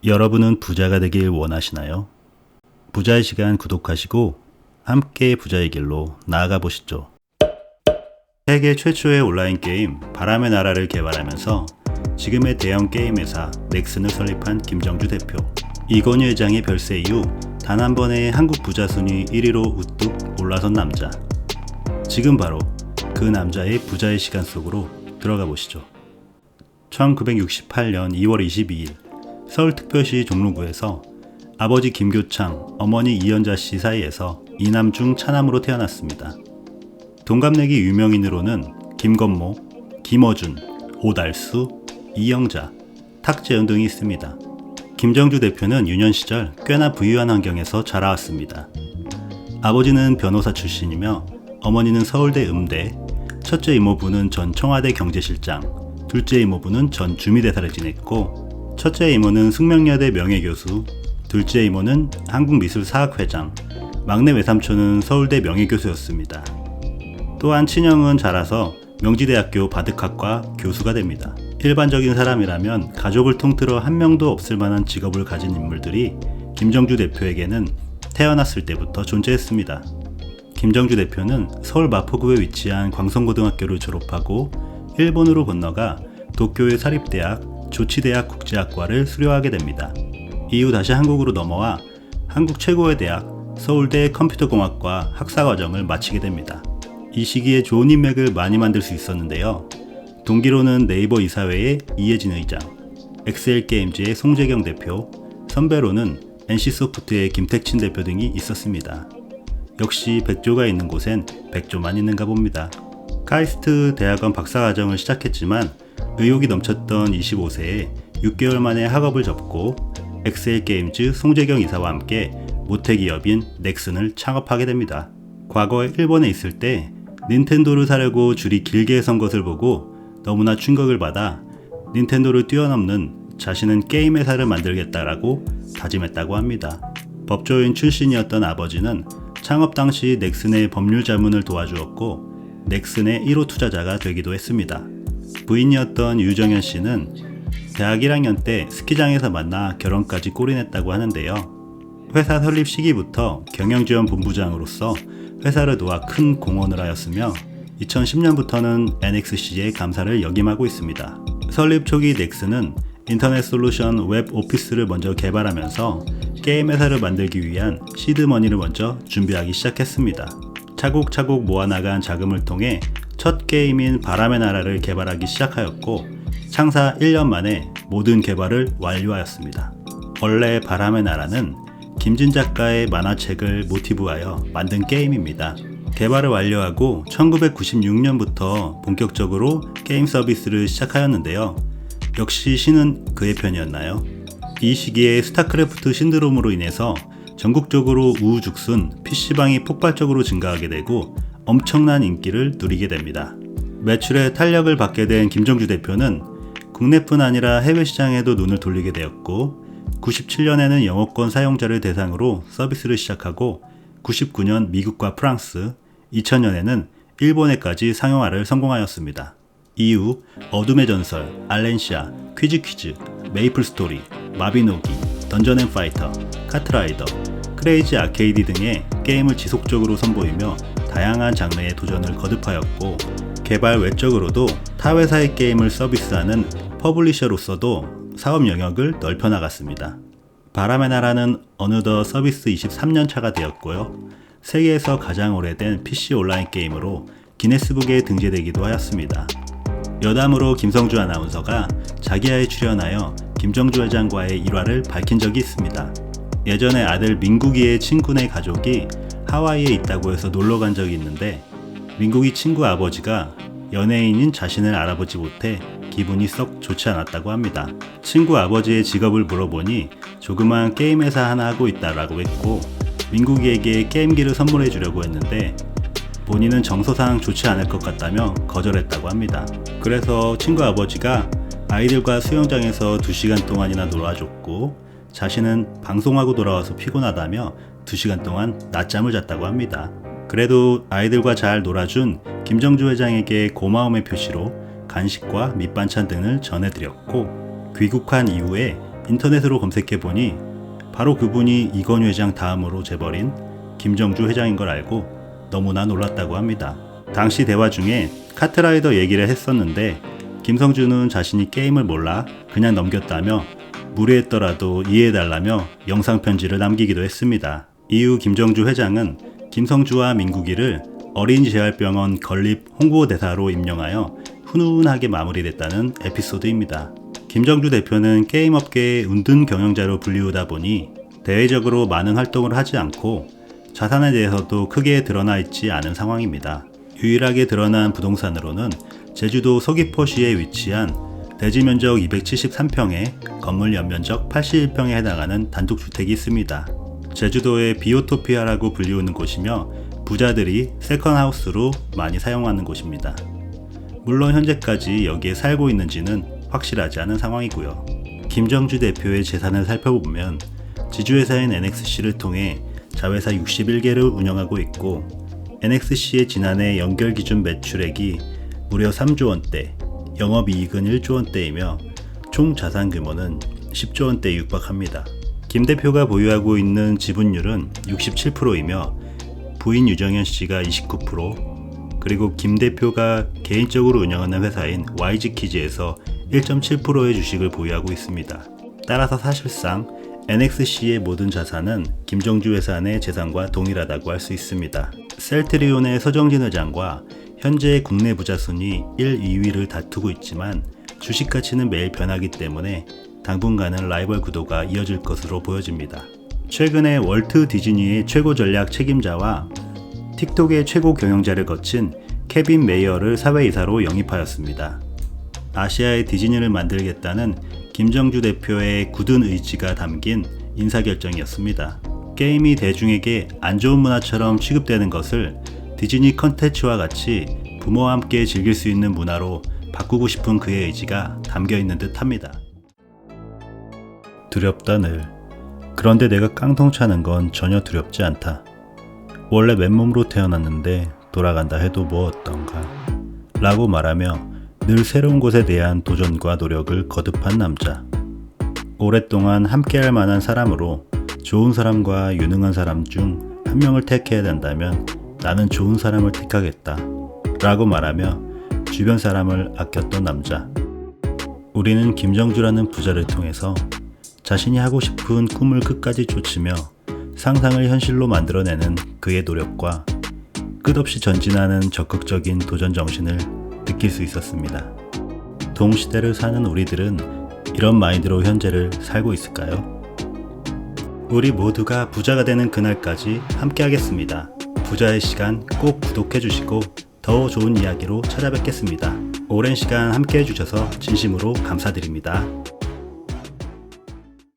여러분은 부자가 되길 원하시나요? 부자의 시간 구독하시고 함께 부자의 길로 나아가 보시죠. 세계 최초의 온라인 게임 바람의 나라를 개발하면서 지금의 대형 게임 회사 넥슨을 설립한 김정주 대표. 이건희 회장의 별세 이후 단 한 번의 한국 부자 순위 1위로 우뚝 올라선 남자. 지금 바로 그 남자의 부자의 시간 속으로 들어가 보시죠. 1968년 2월 22일 서울특별시 종로구에서 아버지 김교창, 어머니 이연자 씨 사이에서 이남 중 차남으로 태어났습니다. 동갑내기 유명인으로는 김건모, 김어준, 오달수, 이영자, 탁재현 등이 있습니다. 김정주 대표는 유년 시절 꽤나 부유한 환경에서 자라왔습니다. 아버지는 변호사 출신이며 어머니는 서울대 음대, 첫째 이모부는 전 청와대 경제실장, 둘째 이모부는 전 주미대사를 지냈고 첫째 이모는 숙명여대 명예교수, 둘째 이모는 한국미술사학회장, 막내 외삼촌은 서울대 명예교수였습니다. 또한 친형은 자라서 명지대학교 바둑학과 교수가 됩니다. 일반적인 사람이라면 가족을 통틀어 한 명도 없을 만한 직업을 가진 인물들이 김정주 대표에게는 태어났을 때부터 존재했습니다. 김정주 대표는 서울 마포구에 위치한 광성고등학교를 졸업하고 일본으로 건너가 도쿄의 사립대학 조치대학 국제학과를 수료하게 됩니다. 이후 다시 한국으로 넘어와 한국 최고의 대학 서울대 컴퓨터공학과 학사과정을 마치게 됩니다. 이 시기에 좋은 인맥을 많이 만들 수 있었는데요. 동기로는 네이버 이사회의 이혜진 의장, 엑셀게임즈의 송재경 대표, 선배로는 NC소프트의 김택친 대표 등이 있었습니다. 역시 백조가 있는 곳엔 백조만 있는가 봅니다. 카이스트 대학원 박사과정을 시작했지만 의욕이 넘쳤던 25세에 6개월 만에 학업을 접고 엑셀게임즈 송재경 이사와 함께 모태기업인 넥슨을 창업하게 됩니다. 과거에 일본에 있을 때 닌텐도를 사려고 줄이 길게 선 것을 보고 너무나 충격을 받아 닌텐도를 뛰어넘는 자신은 게임 회사를 만들겠다라고 다짐했다고 합니다. 법조인 출신이었던 아버지는 창업 당시 넥슨의 법률 자문을 도와주었고 넥슨의 1호 투자자가 되기도 했습니다. 부인이었던 유정현 씨는 대학 1학년 때 스키장에서 만나 결혼까지 골인했다고 하는데요. 회사 설립 시기부터 경영지원본부장으로서 회사를 도와 큰 공헌을 하였으며 2010년부터는 NXC의 감사를 역임하고 있습니다. 설립 초기 넥슨은 인터넷 솔루션 웹 오피스를 먼저 개발하면서 게임 회사를 만들기 위한 시드머니를 먼저 준비하기 시작했습니다. 차곡차곡 모아나간 자금을 통해 첫 게임인 바람의 나라를 개발하기 시작하였고 창사 1년 만에 모든 개발을 완료하였습니다. 원래 바람의 나라는 김진 작가의 만화책을 모티브하여 만든 게임입니다. 개발을 완료하고 1996년부터 본격적으로 게임 서비스를 시작하였는데요. 역시 신은 그의 편이었나요? 이 시기에 스타크래프트 신드롬으로 인해서 전국적으로 우후죽순 PC방이 폭발적으로 증가하게 되고 엄청난 인기를 누리게 됩니다. 매출에 탄력을 받게 된 김정주 대표는 국내뿐 아니라 해외 시장에도 눈을 돌리게 되었고 97년에는 영어권 사용자를 대상으로 서비스를 시작하고 99년 미국과 프랑스, 2000년에는 일본에까지 상용화를 성공하였습니다. 이후 어둠의 전설, 알렌시아, 퀴즈, 메이플 스토리, 마비노기, 던전 앤 파이터, 카트라이더, 크레이지 아케이드 등의 게임을 지속적으로 선보이며 다양한 장르의 도전을 거듭하였고 개발 외적으로도 타 회사의 게임을 서비스하는 퍼블리셔로서도 사업 영역을 넓혀 나갔습니다. 바람의 나라는 어느덧 서비스 23년 차가 되었고요. 세계에서 가장 오래된 PC 온라인 게임으로 기네스북에 등재되기도 하였습니다. 여담으로 김성주 아나운서가 자기야에 출연하여 김정주 회장과의 일화를 밝힌 적이 있습니다. 예전에 아들 민국이의 친구네 가족이 하와이에 있다고 해서 놀러 간 적이 있는데 민국이 친구 아버지가 연예인인 자신을 알아보지 못해 기분이 썩 좋지 않았다고 합니다. 친구 아버지의 직업을 물어보니 조그만 게임 회사 하나 하고 있다라고 했고 민국이에게 게임기를 선물해 주려고 했는데 본인은 정서상 좋지 않을 것 같다며 거절했다고 합니다. 그래서 친구 아버지가 아이들과 수영장에서 2시간 동안이나 놀아줬고 자신은 방송하고 돌아와서 피곤하다며 2시간 동안 낮잠을 잤다고 합니다. 그래도 아이들과 잘 놀아준 김정주 회장에게 고마움의 표시로 간식과 밑반찬 등을 전해드렸고 귀국한 이후에 인터넷으로 검색해보니 바로 그분이 이건희 회장 다음으로 재벌인 김정주 회장인 걸 알고 너무나 놀랐다고 합니다. 당시 대화 중에 카트라이더 얘기를 했었는데 김성주는 자신이 게임을 몰라 그냥 넘겼다며 무례했더라도 이해해달라며 영상 편지를 남기기도 했습니다. 이후 김정주 회장은 김성주와 민국이를 어린이재활병원 건립 홍보대사로 임명하여 훈훈하게 마무리됐다는 에피소드입니다. 김정주 대표는 게임업계의 운든 경영자로 불리우다 보니 대외적으로 많은 활동을 하지 않고 자산에 대해서도 크게 드러나 있지 않은 상황입니다. 유일하게 드러난 부동산으로는 제주도 서귀포시에 위치한 대지 면적 273평에 건물 연면적 81평에 해당하는 단독주택이 있습니다. 제주도의 비오토피아라고 불리우는 곳이며 부자들이 세컨하우스로 많이 사용하는 곳입니다. 물론 현재까지 여기에 살고 있는지는 확실하지 않은 상황이고요. 김정주 대표의 재산을 살펴보면 지주회사인 NXC를 통해 자회사 61개를 운영하고 있고 NXC의 지난해 연결 기준 매출액이 무려 3조 원대, 영업이익은 1조 원대이며 총 자산 규모는 10조 원대에 육박합니다. 김 대표가 보유하고 있는 지분율은 67%이며 부인 유정현 씨가 29%, 그리고 김 대표가 개인적으로 운영하는 회사인 YG키즈에서 1.7%의 주식을 보유하고 있습니다. 따라서 사실상 NXC의 모든 자산은 김정주 회사 내 재산과 동일하다고 할 수 있습니다. 셀트리온의 서정진 회장과 현재 국내 부자 순위 1, 2위를 다투고 있지만 주식 가치는 매일 변하기 때문에 당분간은 라이벌 구도가 이어질 것으로 보여집니다. 최근에 월트 디즈니의 최고 전략 책임자와 틱톡의 최고 경영자를 거친 케빈 메이어를 사회이사로 영입하였습니다. 아시아의 디즈니를 만들겠다는 김정주 대표의 굳은 의지가 담긴 인사결정이었습니다. 게임이 대중에게 안 좋은 문화처럼 취급되는 것을 디즈니 컨텐츠와 같이 부모와 함께 즐길 수 있는 문화로 바꾸고 싶은 그의 의지가 담겨있는 듯 합니다. 두렵다 늘. 그런데 내가 깡통 차는 건 전혀 두렵지 않다. 원래 맨몸으로 태어났는데 돌아간다 해도 뭐 어떤가 라고 말하며 늘 새로운 곳에 대한 도전과 노력을 거듭한 남자. 오랫동안 함께할 만한 사람으로 좋은 사람과 유능한 사람 중 한 명을 택해야 된다면 나는 좋은 사람을 택하겠다 라고 말하며 주변 사람을 아꼈던 남자. 우리는 김정주라는 부자를 통해서 자신이 하고 싶은 꿈을 끝까지 쫓으며 상상을 현실로 만들어내는 그의 노력과 끝없이 전진하는 적극적인 도전 정신을 느낄 수 있었습니다. 동시대를 사는 우리들은 이런 마인드로 현재를 살고 있을까요? 우리 모두가 부자가 되는 그날까지 함께 하겠습니다. 부자의 시간 꼭 구독해 주시고 더 좋은 이야기로 찾아뵙겠습니다. 오랜 시간 함께 해주셔서 진심으로 감사드립니다.